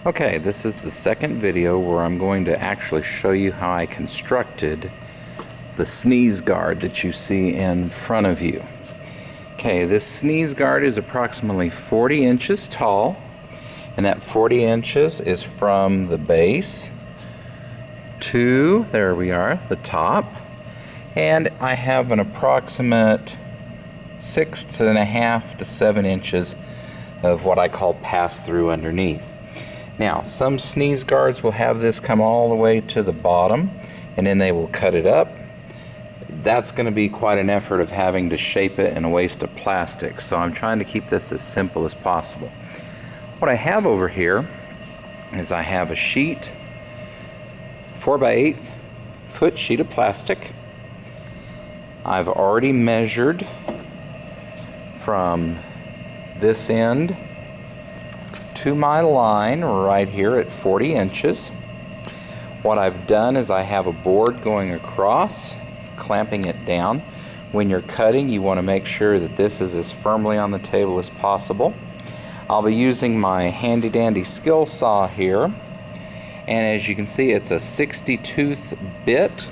Okay, this is the second video where I'm going to actually show you how I constructed the sneeze guard that you see in front of you. Okay, this sneeze guard is approximately 40 inches tall, and that 40 inches is from the base to, there we are, the top, and I have an approximate 6.5 to 7 inches of what I call pass-through underneath. Now, some sneeze guards will have this come all the way to the bottom, and then they will cut it up. That's going to be quite an effort of having to shape it and a waste of plastic, so I'm trying to keep this as simple as possible. What I have over here is I have a sheet, 4x8 foot sheet of plastic. I've already measured from this end to my line right here at 40 inches. What I've done is I have a board going across, clamping it down. When you're cutting, you want to make sure that this is as firmly on the table as possible. I'll be using my handy dandy skill saw here, and as you can see, it's a 60 tooth bit.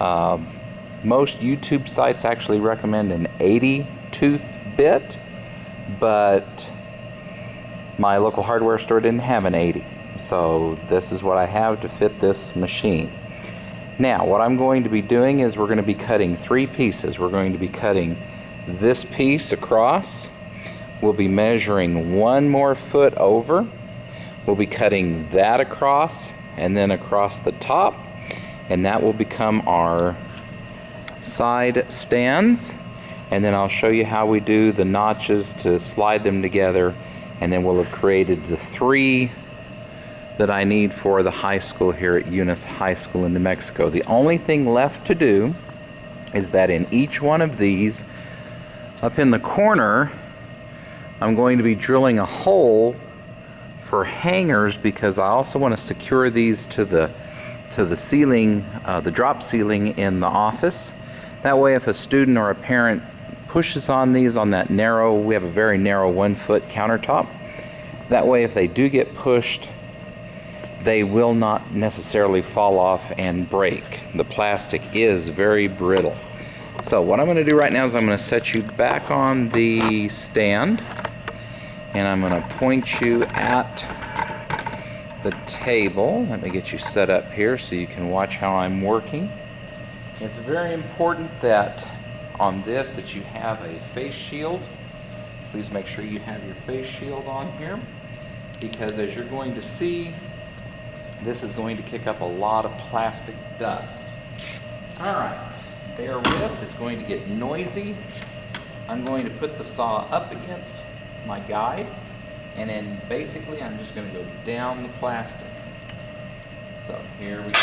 Most YouTube sites actually recommend an 80 tooth bit, but my local hardware store didn't have an 80, so this is what I have to fit this machine. Now, what I'm going to be doing is we're going to be cutting three pieces. We're going to be cutting this piece across. We'll be measuring one more foot over. We'll be cutting that across and then across the top, and that will become our side stands. And then I'll show you how we do the notches to slide them together, and then we'll have created the three that I need for the high school here at Eunice High School in New Mexico. The only thing left to do is that in each one of these, up in the corner, I'm going to be drilling a hole for hangers, because I also want to secure these to the ceiling, the drop ceiling in the office. That way, if a student or a parent pushes on these on that narrow, we have a very narrow 1 foot countertop. That way, if they do get pushed, they will not necessarily fall off and break. The plastic is very brittle. So what I'm going to do right now is I'm going to set you back on the stand, and I'm going to point you at the table. Let me get you set up here so you can watch how I'm working. It's very important that on this that you have a face shield. Please make sure you have your face shield on here, because as you're going to see, this is going to kick up a lot of plastic dust. Alright, bear with, it's going to get noisy. I'm going to put the saw up against my guide, and then basically I'm just going to go down the plastic. So here we go.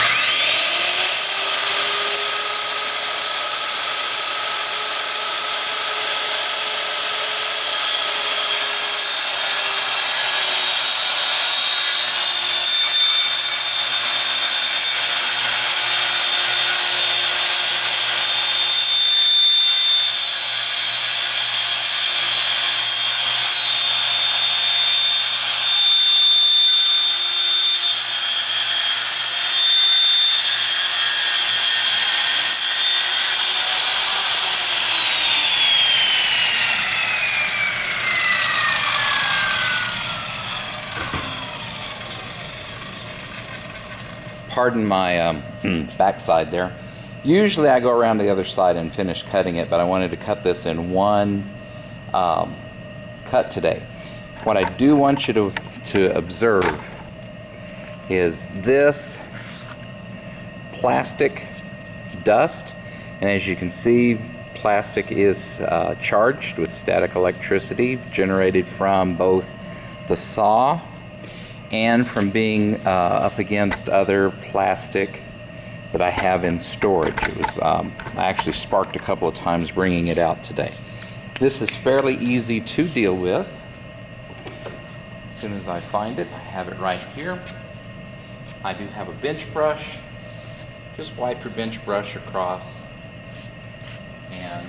Pardon my backside there. Usually I go around the other side and finish cutting it, but I wanted to cut this in one cut today. What I do want you to observe is this plastic dust, and as you can see, plastic is charged with static electricity generated from both the saw and from being up against other plastic that I have in storage. It was I actually sparked a couple of times bringing it out today. This is fairly easy to deal with. As soon as I find it, I have it right here. I do have a bench brush. Just wipe your bench brush across, and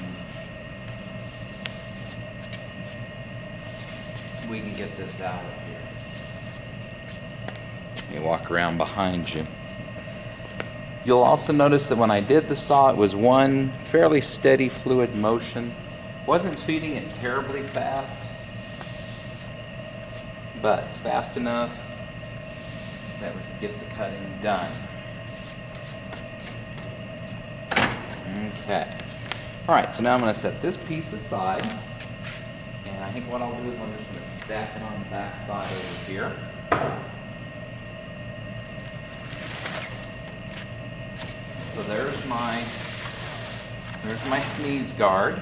we can get this out of here. walk around behind you. You'll also notice that when I did the saw, it was one fairly steady fluid motion. Wasn't feeding it terribly fast, but fast enough that we could get the cutting done. Okay. Alright, so now I'm going to set this piece aside. And I think what I'll do is I'm just going to stack it on the back side over here. So there's my sneeze guard.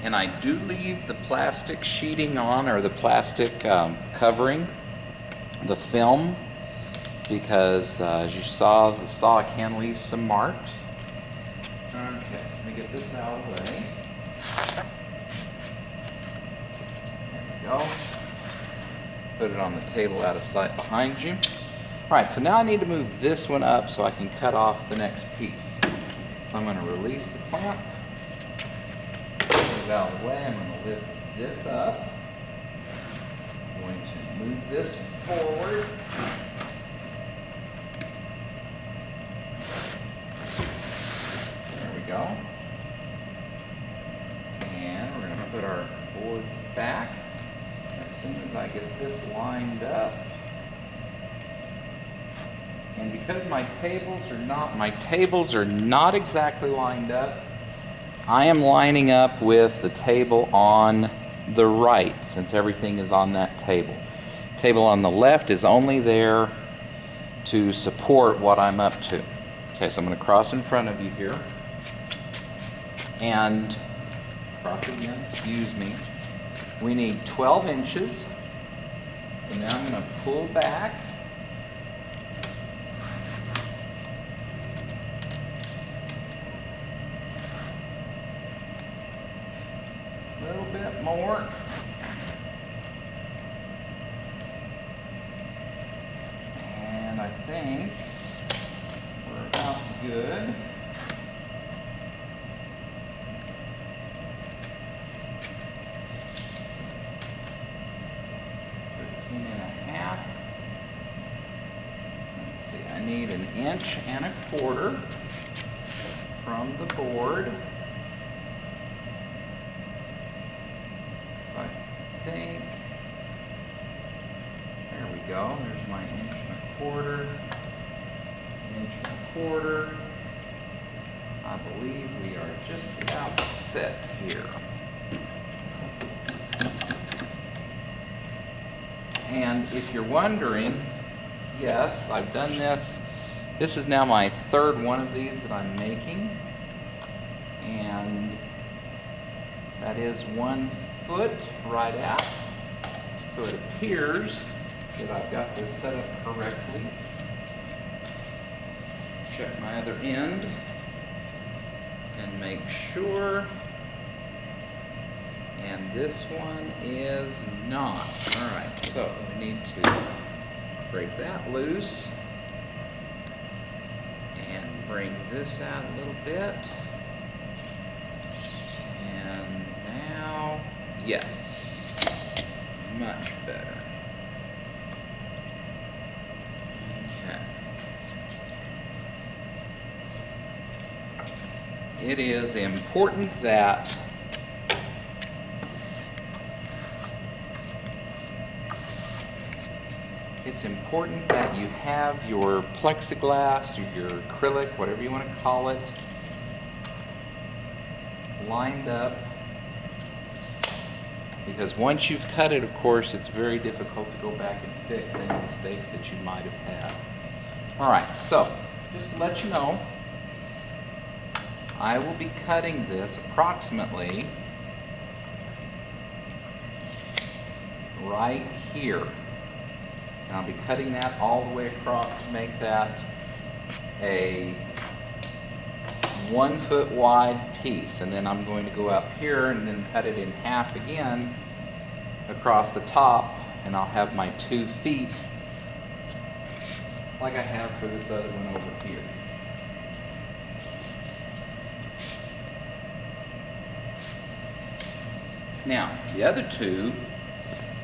And I do leave the plastic sheeting on, or the plastic covering, the film, because as you saw, the saw can leave some marks. Okay, so let me get this out of the way. There we go. Put it on the table out of sight behind you. Alright, so now I need to move this one up so I can cut off the next piece. So I'm going to release the clamp. Out of the way. I'm going to lift this up. I'm going to move this forward. There we go. And we're going to put our board back as soon as I get this lined up. And because my tables are not exactly lined up, I am lining up with the table on the right, since everything is on that table. The table on the left is only there to support what I'm up to. Okay, so I'm going to cross in front of you here. And cross again, excuse me. We need 12 inches. So now I'm going to pull back. A little bit more. And I think we're about good. Let's see, I need 1 1.25 inches from the board. So I think, there we go, there's my 1.25 inches. I believe we are just about set here. And if you're wondering, yes, I've done this. This is now my 3rd one of these that I'm making. And that is 1 foot right out. So it appears that I've got this set up correctly. Check my other end and make sure. And this one is not. Alright, so we need to break that loose and bring this out a little bit. And now, yes, much better. Okay. It is important that you have your plexiglass or your acrylic, whatever you want to call it, lined up, because once you've cut it, of course, it's very difficult to go back and fix any mistakes that you might have had. Alright, so just to let you know, I will be cutting this approximately right here. And I'll be cutting that all the way across to make that a 1 foot wide piece. And then I'm going to go up here and then cut it in half again across the top, and I'll have my 2 feet like I have for this other one over here. Now, the other two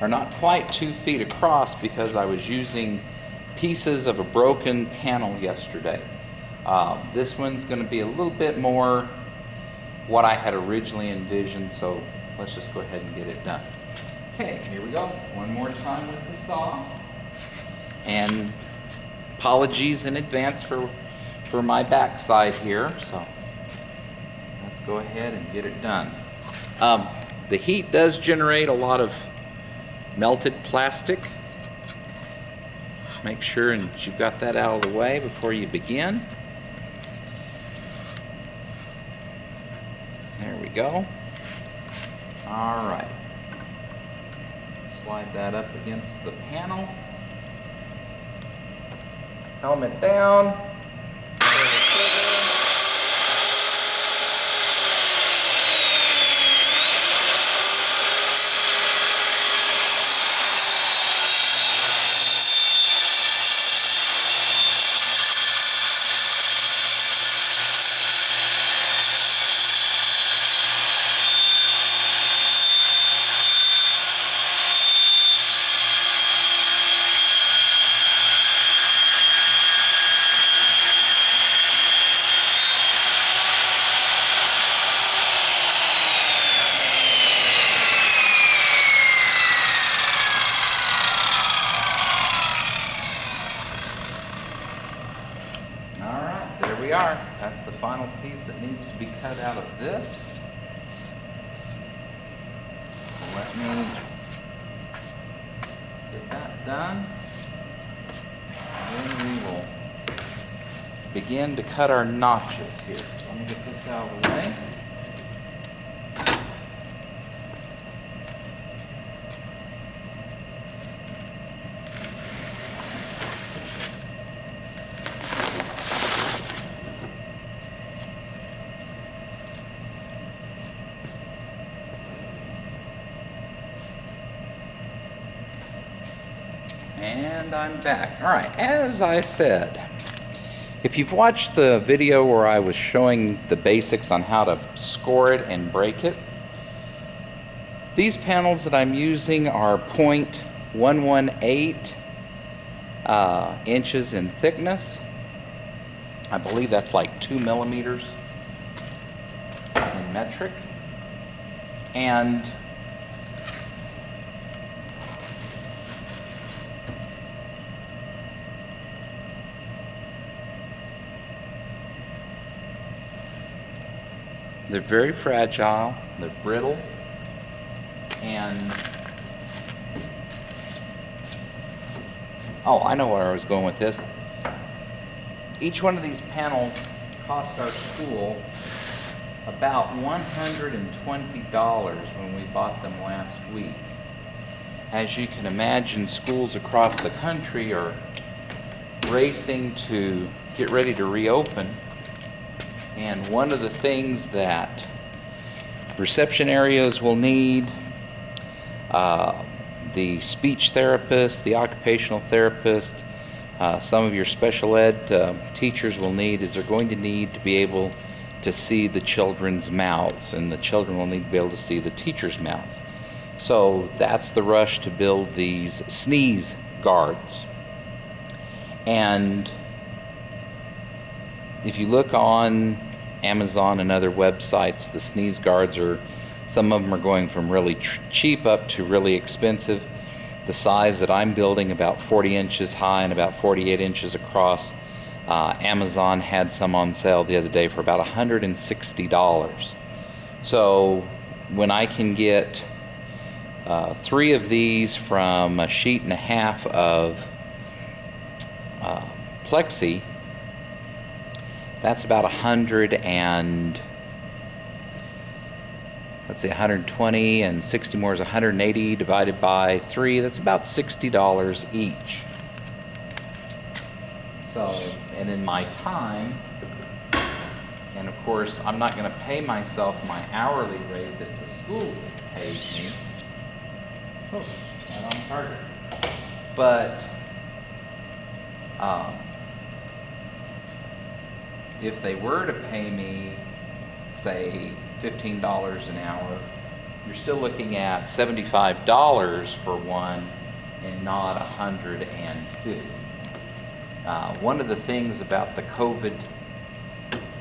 are not quite 2 feet across because I was using pieces of a broken panel yesterday. This one's going to be a little bit more what I had originally envisioned, so let's just go ahead and get it done. Okay, here we go. One more time with the saw. And apologies in advance for my backside here, so let's go ahead and get it done. The heat does generate a lot of melted plastic. Make sure and you've got that out of the way before you begin. There we go. All right. Slide that up against the panel. Helmet down. There we are. That's the final piece that needs to be cut out of this. So let me get that done. And then we will begin to cut our notches here. So let me get this out of the way. And I'm back. All right, as I said, if you've watched the video where I was showing the basics on how to score it and break it, these panels that I'm using are 0.118 inches in thickness. I believe that's like 2 millimeters in metric. And they're very fragile, they're brittle, and oh, I know where I was going with this. Each one of these panels cost our school about $120 when we bought them last week. As you can imagine, schools across the country are racing to get ready to reopen. And one of the things that reception areas will need, the speech therapist, the occupational therapist, some of your special ed teachers will need is they're going to need to be able to see the children's mouths, and the children will need to be able to see the teachers' mouths. So that's the rush to build these sneeze guards. And if you look on Amazon and other websites, the sneeze guards are, some of them are going from really cheap up to really expensive. The size that I'm building, about 40 inches high and about 48 inches across, Amazon had some on sale the other day for about $160. So when I can get 3 of these from a sheet and a half of plexi, that's about 120, and 60 more is 180 divided by 3. That's about $60 each. So, and in my time, and of course, I'm not going to pay myself my hourly rate that the school pays me. Oh, right on target. But if they were to pay me, say, $15 an hour, you're still looking at $75 for one and not $150. One of the things about the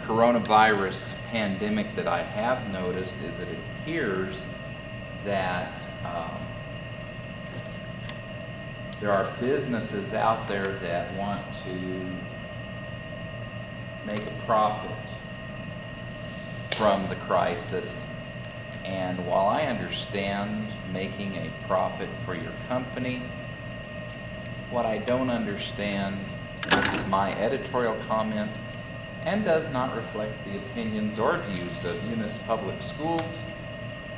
coronavirus pandemic that I have noticed is it appears that there are businesses out there that want to make a profit from the crisis. And while I understand making a profit for your company, what I don't understand, this is my editorial comment, and does not reflect the opinions or views of Eunice Public Schools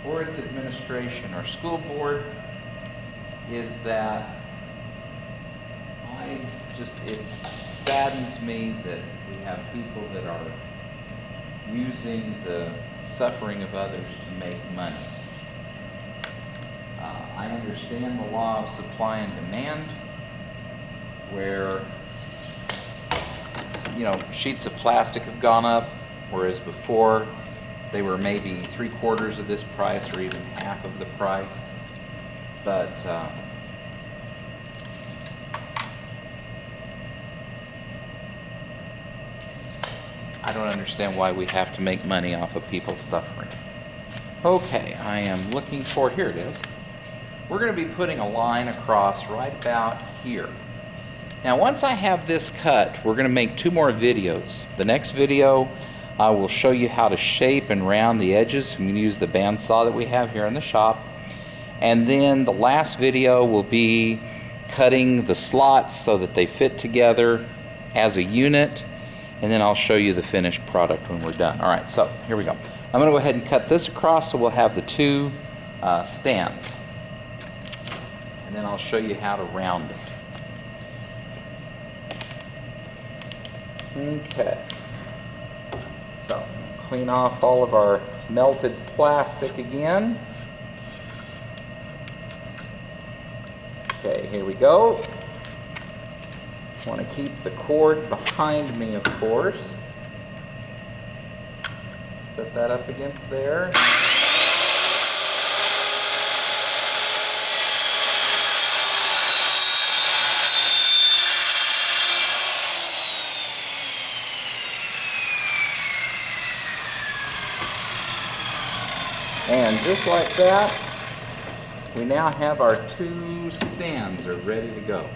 or its administration or school board, is that it saddens me that we have people that are using the suffering of others to make money. I understand the law of supply and demand, where sheets of plastic have gone up, whereas before they were maybe 3/4 of this price or even half of the price. But I don't understand why we have to make money off of people suffering. Okay, I am looking for, here it is. We're going to be putting a line across right about here. Now once I have this cut, we're going to make 2 more videos. The next video, I will show you how to shape and round the edges. I'm going to use the bandsaw that we have here in the shop. And then the last video will be cutting the slots so that they fit together as a unit. And then I'll show you the finished product when we're done. All right, so here we go. I'm going to go ahead and cut this across so we'll have the 2 stands. And then I'll show you how to round it. Okay. So, clean off all of our melted plastic again. Okay, here we go. Want to keep the cord behind me, of course. Set that up against there. And just like that, we now have our 2 stands are ready to go.